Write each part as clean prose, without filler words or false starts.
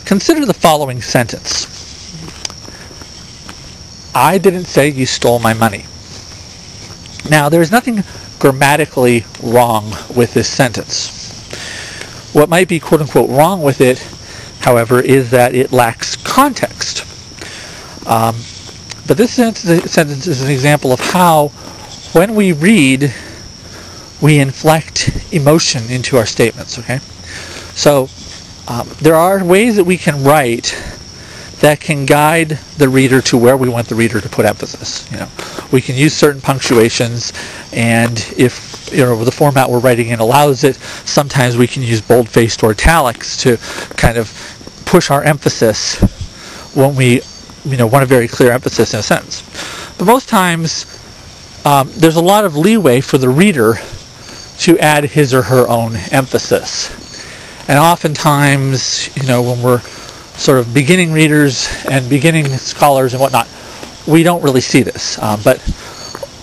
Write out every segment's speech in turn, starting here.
Consider the following sentence. I didn't say you stole my money. Now, there is nothing grammatically wrong with this sentence. What might be quote-unquote wrong with it, however, is that it lacks context. But this sentence is an example of how, when we read, we inflect emotion into our statements, okay? So, there are ways that we can write that can guide the reader to where we want the reader to put emphasis. We can use certain punctuations, and if the format we're writing in allows it, sometimes we can use bold-faced or italics to kind of push our emphasis when we want a very clear emphasis in a sentence. But most times, there's a lot of leeway for the reader to add his or her own emphasis. And oftentimes, when we're sort of beginning readers and beginning scholars and whatnot, we don't really see this. But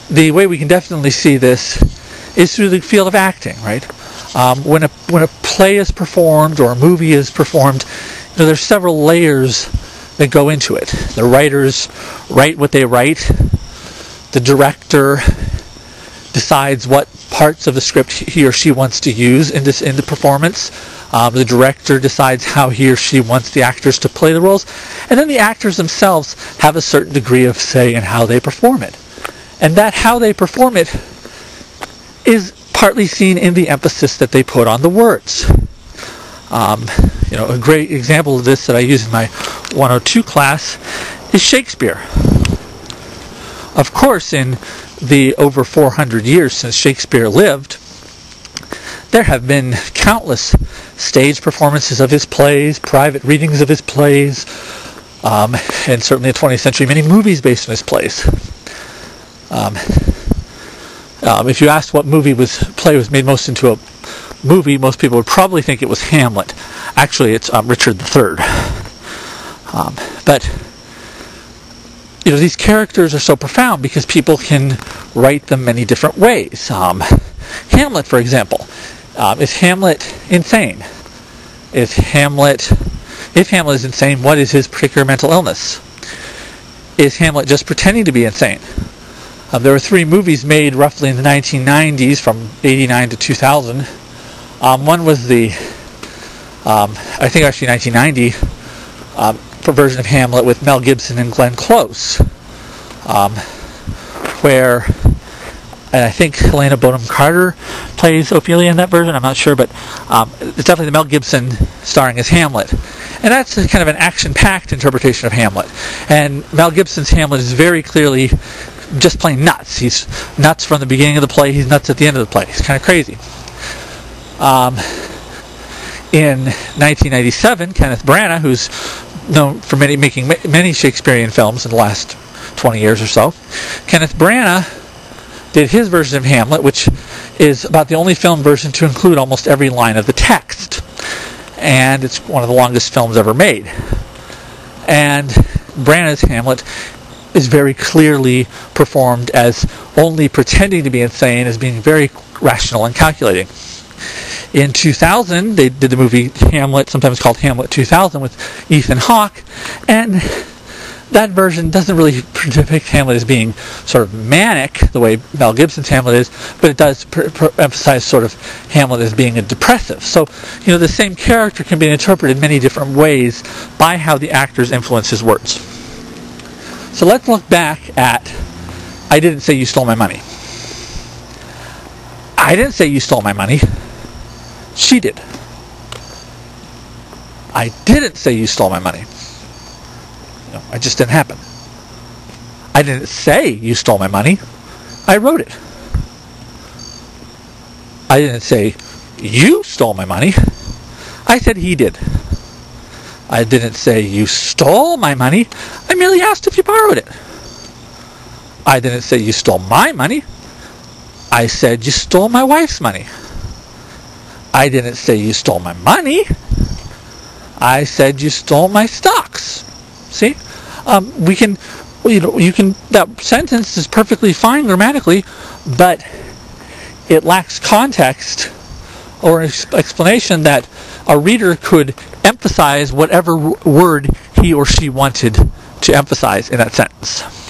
the way we can definitely see this is through the field of acting, right? When a play is performed or a movie is performed, there's several layers that go into it. The writers write what they write. The director decides what parts of the script he or she wants to use in the performance. The director decides how he or she wants the actors to play the roles, and then the actors themselves have a certain degree of say in how they perform it. And that how they perform it is partly seen in the emphasis that they put on the words. A great example of this that I use in my 102 class is Shakespeare. Of course, in the over 400 years since Shakespeare lived, there have been countless stage performances of his plays, private readings of his plays, and certainly in the 20th century, many movies based on his plays. If you asked what play was made most into a movie, most people would probably think it was Hamlet. Actually, it's Richard III. But these characters are so profound because people can write them many different ways. Hamlet, for example. Is Hamlet insane? If Hamlet is insane, what is his particular mental illness? Is Hamlet just pretending to be insane? There were 3 movies made roughly in the 1990s, from 89 to 2000. One was I think actually 1990, version of Hamlet with Mel Gibson and Glenn Close, where, and I think Helena Bonham Carter plays Ophelia in that version. I'm not sure, but it's definitely the Mel Gibson starring as Hamlet. And that's kind of an action-packed interpretation of Hamlet. And Mel Gibson's Hamlet is very clearly just plain nuts. He's nuts from the beginning of the play. He's nuts at the end of the play. He's kind of crazy. In 1997, Kenneth Branagh, who's known for making many Shakespearean films in the last 20 years or so, Kenneth Branagh did his version of Hamlet, which is about the only film version to include almost every line of the text. And it's one of the longest films ever made. And Branagh's Hamlet is very clearly performed as only pretending to be insane, as being very rational and calculating. In 2000, they did the movie Hamlet, sometimes called Hamlet 2000, with Ethan Hawke, and that version doesn't really depict Hamlet as being sort of manic, the way Mel Gibson's Hamlet is, but it does emphasize sort of Hamlet as being a depressive. So, the same character can be interpreted in many different ways by how the actors influence his words. So let's look back at, I didn't say you stole my money. I didn't say you stole my money. She did. I didn't say you stole my money. It just didn't happen. I didn't say you stole my money. I wrote it. I didn't say you stole my money. I said he did. I didn't say you stole my money. I merely asked if you borrowed it. I didn't say you stole my money. I said you stole my wife's money. I didn't say you stole my money. I said you stole my stocks. See? That sentence is perfectly fine grammatically, but it lacks context or explanation that a reader could emphasize whatever word he or she wanted to emphasize in that sentence.